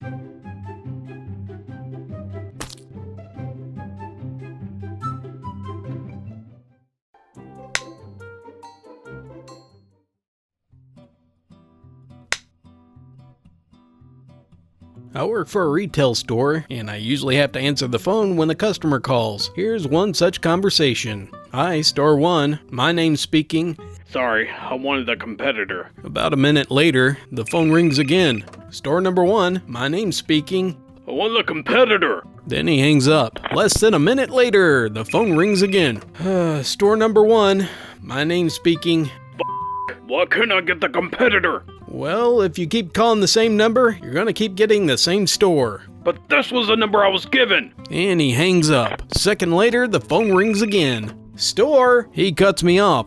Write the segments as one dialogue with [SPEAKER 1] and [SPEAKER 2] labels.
[SPEAKER 1] I work for a retail store, and I usually have to answer the phone when a customer calls. Here's one such conversation. Hi, Store 1. My name's speaking.
[SPEAKER 2] Sorry, I wanted a competitor.
[SPEAKER 1] About a minute later, the phone rings again. Store number 1. My name's speaking.
[SPEAKER 2] I want a competitor.
[SPEAKER 1] Then he hangs up. Less than a minute later, the phone rings again. Store number 1. My name's speaking.
[SPEAKER 2] Why can't I get the competitor?
[SPEAKER 1] Well, if you keep calling the same number, you're gonna keep getting the same store.
[SPEAKER 2] But this was the number I was given.
[SPEAKER 1] And he hangs up. Second later, the phone rings again. Store! He cuts me off.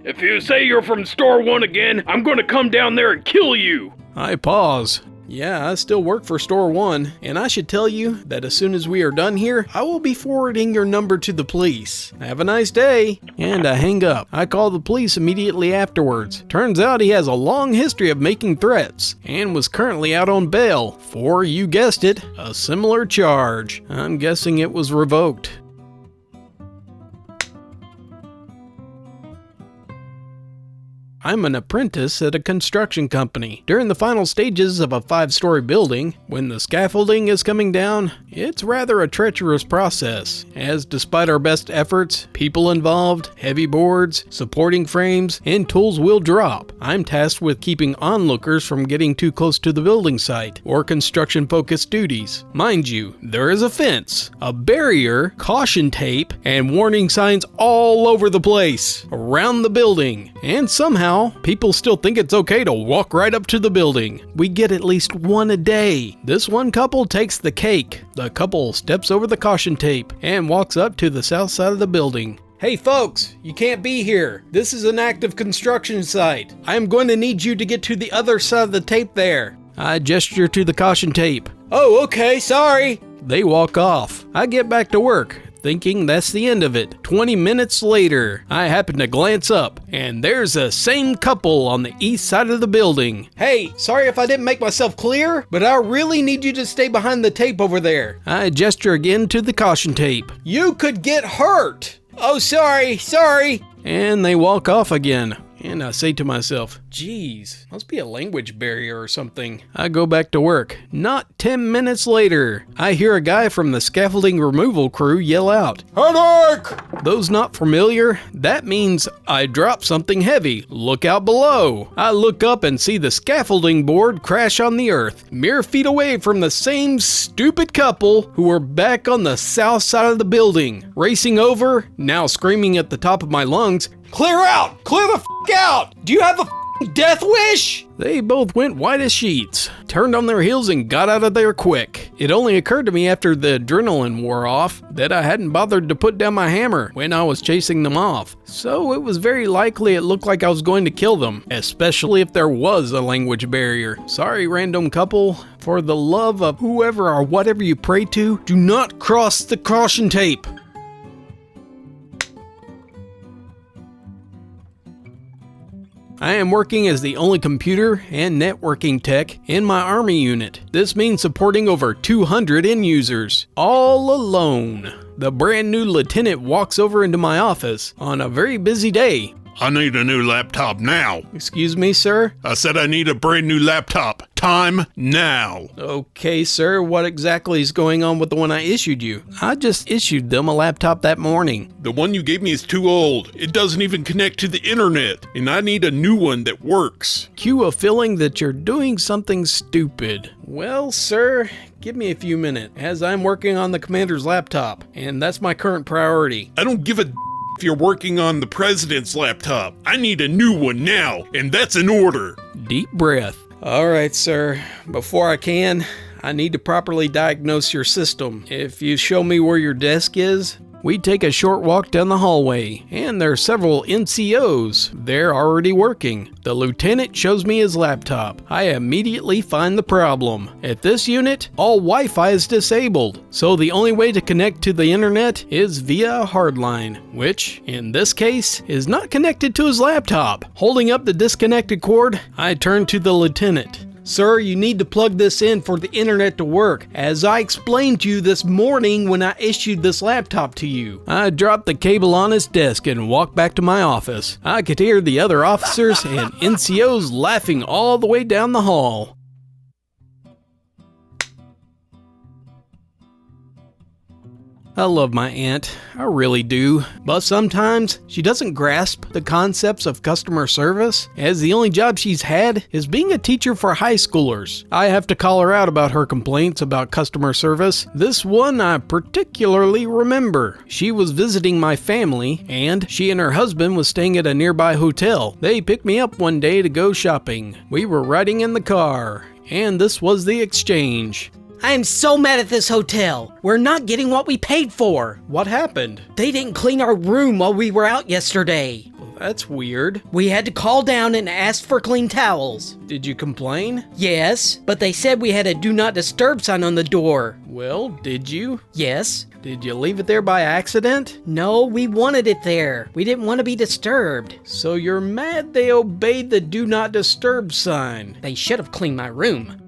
[SPEAKER 2] If you say you're from Store 1 again, I'm gonna come down there and kill you.
[SPEAKER 1] I pause. Yeah, I still work for Store 1, and I should tell you that as soon as we are done here, I will be forwarding your number to the police. Have a nice day. And I hang up. I call the police immediately afterwards. Turns out he has a long history of making threats, and was currently out on bail for, you guessed it, a similar charge. I'm guessing it was revoked. I'm an apprentice at a construction company. During the final stages of a 5-story building, when the scaffolding is coming down, it's rather a treacherous process, as despite our best efforts, people involved, heavy boards, supporting frames, and tools will drop. I'm tasked with keeping onlookers from getting too close to the building site, or construction-focused duties. Mind you, there is a fence, a barrier, caution tape, and warning signs all over the place, around the building, and somehow people still think it's okay to walk right up to the building. We get at least one a day. This one couple takes the cake. The couple steps over the caution tape and walks up to the south side of the building. Hey folks, you can't be here. This is an active construction site. I am going to need you to get to the other side of the tape there. I gesture to the caution tape. Oh, okay, sorry. They walk off. I get back to work, thinking that's the end of it. 20 minutes later, I happen to glance up, and there's the same couple on the east side of the building. Hey, sorry if I didn't make myself clear, but I really need you to stay behind the tape over there. I gesture again to the caution tape. You could get hurt. Oh, sorry. And they walk off again. And I say to myself, geez, must be a language barrier or something. I go back to work. Not 10 minutes later, I hear a guy from the scaffolding removal crew yell out, "Headache!" Those not familiar, that means I dropped something heavy. Look out below. I look up and see the scaffolding board crash on the earth, mere feet away from the same stupid couple who were back on the south side of the building. Racing over, now screaming at the top of my lungs, "Clear out! Clear the f*** out! Do you have a f***ing death wish?" They both went white as sheets, turned on their heels and got out of there quick. It only occurred to me after the adrenaline wore off that I hadn't bothered to put down my hammer when I was chasing them off. So it was very likely it looked like I was going to kill them, especially if there was a language barrier. Sorry, random couple. For the love of whoever or whatever you pray to, do not cross the caution tape. I am working as the only computer and networking tech in my Army unit. This means supporting over 200 end users, all alone. The brand new lieutenant walks over into my office on a very busy day.
[SPEAKER 3] I need a new laptop now.
[SPEAKER 1] Excuse me, sir?
[SPEAKER 3] I said I need a brand new laptop. Time now.
[SPEAKER 1] Okay, sir, what exactly is going on with the one I issued you? I just issued them a laptop that morning.
[SPEAKER 3] The one you gave me is too old. It doesn't even connect to the internet, and I need a new one that works.
[SPEAKER 1] Cue a feeling that you're doing something stupid. Well, sir, give me a few minutes, as I'm working on the commander's laptop, and that's my current priority.
[SPEAKER 3] I don't give a if you're working on the president's laptop. I need a new one now, and that's an order.
[SPEAKER 1] Deep breath. All right, sir. Before I can, I need to properly diagnose your system. If you show me where your desk is, we take a short walk down the hallway, and there are several NCOs. They're already working. The lieutenant shows me his laptop. I immediately find the problem. At this unit, all Wi-Fi is disabled, so the only way to connect to the internet is via a hardline, which, in this case, is not connected to his laptop. Holding up the disconnected cord, I turn to the lieutenant. Sir, you need to plug this in for the internet to work, as I explained to you this morning when I issued this laptop to you. I dropped the cable on his desk and walked back to my office. I could hear the other officers and NCOs laughing all the way down the hall. I love my aunt, I really do, but sometimes she doesn't grasp the concepts of customer service, as the only job she's had is being a teacher for high schoolers. I have to call her out about her complaints about customer service. This one I particularly remember. She was visiting my family, and she and her husband was staying at a nearby hotel. They picked me up one day to go shopping. We were riding in the car, and this was the exchange.
[SPEAKER 4] I am so mad at this hotel. We're not getting what we paid for.
[SPEAKER 1] What happened?
[SPEAKER 4] They didn't clean our room while we were out yesterday.
[SPEAKER 1] Well, that's weird.
[SPEAKER 4] We had to call down and ask for clean towels.
[SPEAKER 1] Did you complain?
[SPEAKER 4] Yes, but they said we had a do not disturb sign on the door.
[SPEAKER 1] Well, did you?
[SPEAKER 4] Yes.
[SPEAKER 1] Did you leave it there by accident?
[SPEAKER 4] No, we wanted it there. We didn't want to be disturbed.
[SPEAKER 1] So you're mad they obeyed the do not disturb sign?
[SPEAKER 4] They should have cleaned my room.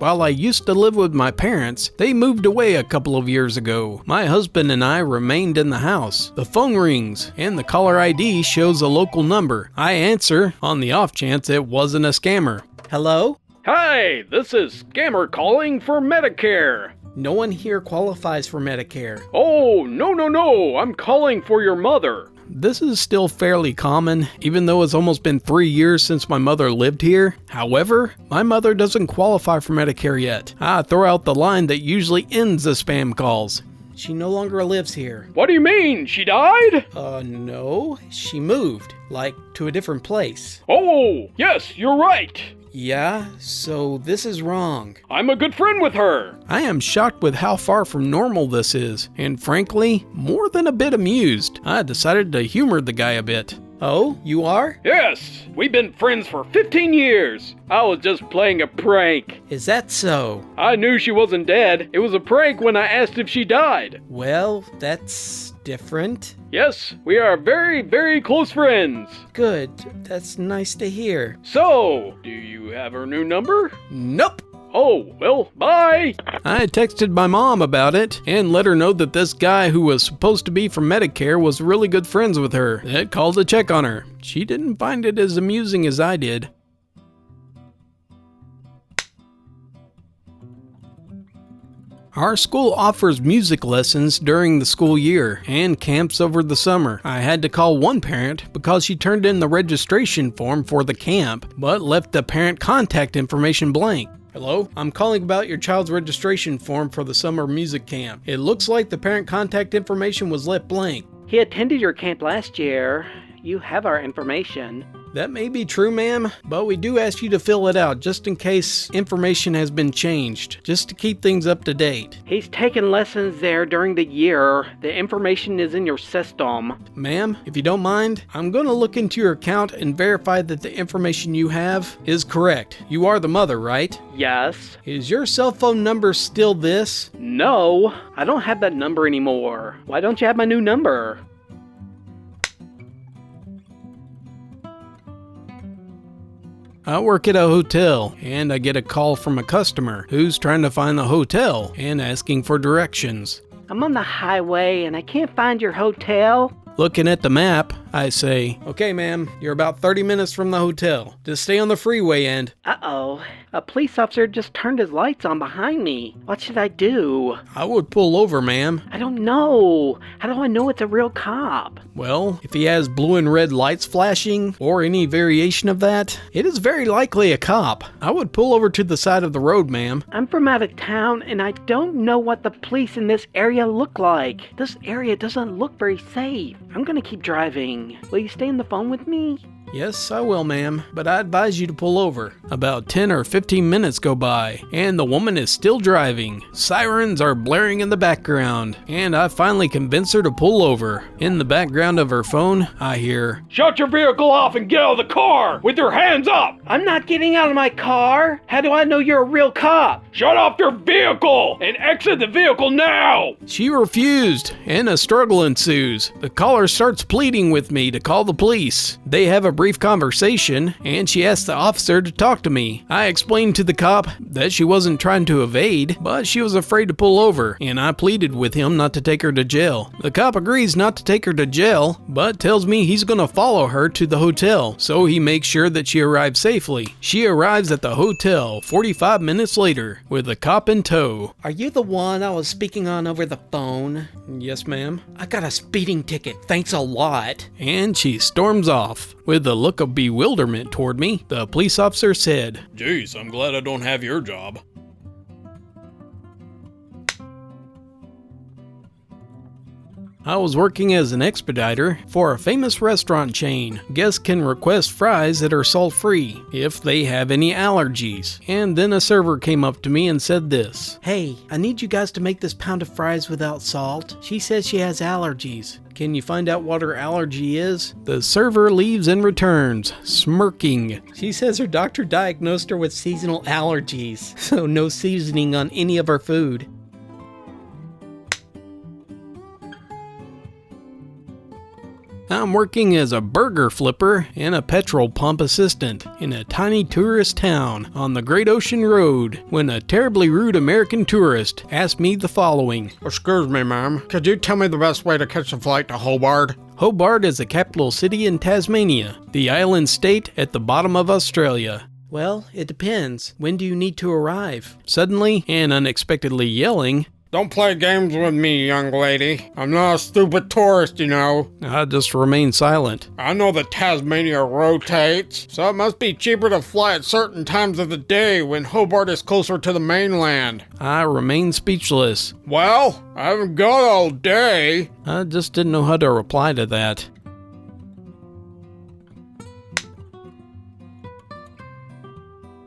[SPEAKER 1] While I used to live with my parents, they moved away a couple of years ago. My husband and I remained in the house. The phone rings, and the caller ID shows a local number. I answer on the off chance it wasn't a scammer.
[SPEAKER 4] Hello?
[SPEAKER 2] Hi, this is Scammer calling for Medicare.
[SPEAKER 1] No one here qualifies for Medicare.
[SPEAKER 2] Oh, no, I'm calling for your mother.
[SPEAKER 1] This is still fairly common, even though it's almost been 3 years since my mother lived here. However, my mother doesn't qualify for Medicare yet. I throw out the line that usually ends the spam calls. She no longer lives here.
[SPEAKER 2] What do you mean? She died?
[SPEAKER 1] No. She moved, like, to a different place.
[SPEAKER 2] Oh, yes, you're right.
[SPEAKER 1] Yeah, so this is wrong.
[SPEAKER 2] I'm a good friend with her.
[SPEAKER 1] I am shocked with how far from normal this is, and frankly, more than a bit amused. I decided to humor the guy a bit. Oh, you are?
[SPEAKER 2] Yes, we've been friends for 15 years. I was just playing a prank.
[SPEAKER 1] Is that so?
[SPEAKER 2] I knew she wasn't dead. It was a prank when I asked if she died.
[SPEAKER 1] Well, that's different.
[SPEAKER 2] Yes, we are very, very close friends.
[SPEAKER 1] Good, that's nice to hear.
[SPEAKER 2] So, do you have her new number?
[SPEAKER 1] Nope.
[SPEAKER 2] Oh, well, bye.
[SPEAKER 1] I texted my mom about it and let her know that this guy who was supposed to be from Medicare was really good friends with her. That called to check on her. She didn't find it as amusing as I did. Our school offers music lessons during the school year and camps over the summer. I had to call one parent because she turned in the registration form for the camp, but left the parent contact information blank. Hello? I'm calling about your child's registration form for the summer music camp. It looks like the parent contact information was left blank.
[SPEAKER 5] He attended your camp last year. You have our information.
[SPEAKER 1] That may be true, ma'am, but we do ask you to fill it out just in case information has been changed, just to keep things up to date.
[SPEAKER 5] He's taken lessons there during the year. The information is in your system.
[SPEAKER 1] Ma'am, if you don't mind, I'm going to look into your account and verify that the information you have is correct. You are the mother, right?
[SPEAKER 5] Yes.
[SPEAKER 1] Is your cell phone number still this?
[SPEAKER 5] No, I don't have that number anymore. Why don't you have my new number?
[SPEAKER 1] I work at a hotel, and I get a call from a customer who's trying to find the hotel and asking for directions.
[SPEAKER 5] I'm on the highway and I can't find your hotel.
[SPEAKER 1] Looking at the map, I say, "Okay, ma'am, you're about 30 minutes from the hotel. Just stay on the freeway and..."
[SPEAKER 5] Uh-oh. A police officer just turned his lights on behind me. What should I do?
[SPEAKER 1] I would pull over, ma'am.
[SPEAKER 5] I don't know. How do I know it's a real cop?
[SPEAKER 1] Well, if he has blue and red lights flashing, or any variation of that, it is very likely a cop. I would pull over to the side of the road, ma'am.
[SPEAKER 5] I'm from out of town and I don't know what the police in this area look like. This area doesn't look very safe. I'm gonna keep driving. Will you stay on the phone with me?
[SPEAKER 1] Yes, I will, ma'am, but I advise you to pull over. About 10 or 15 minutes go by, and the woman is still driving. Sirens are blaring in the background, and I finally convince her to pull over. In the background of her phone, I hear,
[SPEAKER 2] Shut your vehicle off and get out of the car with your hands up!
[SPEAKER 5] I'm not getting out of my car. How do I know you're a real cop?
[SPEAKER 2] Shut off your vehicle and exit the vehicle now!
[SPEAKER 1] She refused, and a struggle ensues. The caller starts pleading with me to call the police. They have a brief conversation, and she asks the officer to talk to me. I explained to the cop that she wasn't trying to evade, but she was afraid to pull over, and I pleaded with him not to take her to jail. The cop agrees not to take her to jail, but tells me he's gonna follow her to the hotel, so he makes sure that she arrives safely. She arrives at the hotel 45 minutes later, with the cop in tow.
[SPEAKER 4] Are you the one I was speaking on over the phone?
[SPEAKER 1] Yes, ma'am.
[SPEAKER 4] I got a speeding ticket, thanks a lot.
[SPEAKER 1] And she storms off. With a look of bewilderment toward me, the police officer said,
[SPEAKER 3] Geez, I'm glad I don't have your job.
[SPEAKER 1] I was working as an expediter for a famous restaurant chain. Guests can request fries that are salt-free if they have any allergies. And then a server came up to me and said this.
[SPEAKER 4] Hey, I need you guys to make this pound of fries without salt. She says she has allergies.
[SPEAKER 1] Can you find out what her allergy is? The server leaves and returns, smirking.
[SPEAKER 4] She says her doctor diagnosed her with seasonal allergies, so no seasoning on any of her food.
[SPEAKER 1] I'm working as a burger flipper and a petrol pump assistant in a tiny tourist town on the Great Ocean Road when a terribly rude American tourist asked me the following.
[SPEAKER 6] Excuse me, ma'am. Could you tell me the best way to catch a flight to Hobart?
[SPEAKER 1] Hobart is the capital city in Tasmania, the island state at the bottom of Australia.
[SPEAKER 4] Well, it depends. When do you need to arrive?
[SPEAKER 1] Suddenly and unexpectedly yelling,
[SPEAKER 6] Don't play games with me, young lady. I'm not a stupid tourist, you know.
[SPEAKER 1] I just remained silent.
[SPEAKER 6] I know that Tasmania rotates, so it must be cheaper to fly at certain times of the day when Hobart is closer to the mainland.
[SPEAKER 1] I remained speechless.
[SPEAKER 6] Well, I haven't got all day.
[SPEAKER 1] I just didn't know how to reply to that.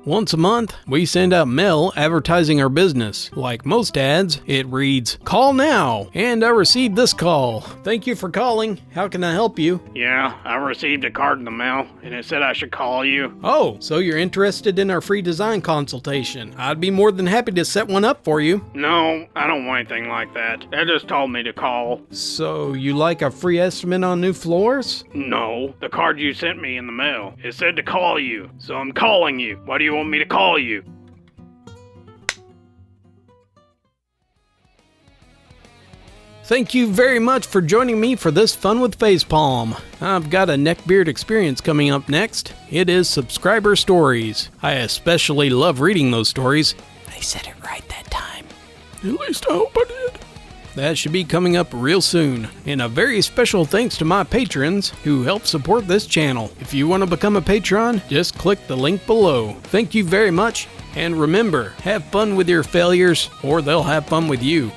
[SPEAKER 1] Once a month, we send out mail advertising our business. Like most ads, it reads, "Call now," and I received this call. "Thank you for calling. How can I help you?"
[SPEAKER 2] Yeah, I received a card in the mail, and it said I should call you.
[SPEAKER 1] "Oh, so you're interested in our free design consultation. I'd be more than happy to set one up for you."
[SPEAKER 2] No, I don't want anything like that. They just told me to call.
[SPEAKER 1] "So you like a free estimate on new floors?"
[SPEAKER 2] No, the card you sent me in the mail. It said to call you, so I'm calling you. Why do you want me to call you?
[SPEAKER 1] Thank you very much for joining me for this Fun with Facepalm. I've got a neckbeard experience coming up next. It is subscriber stories. I especially love reading those stories.
[SPEAKER 4] I said it right that time.
[SPEAKER 1] At least I hope I did. That should be coming up real soon. And a very special thanks to my patrons who help support this channel. If you want to become a patron, just click the link below. Thank you very much, and remember, have fun with your failures, or they'll have fun with you.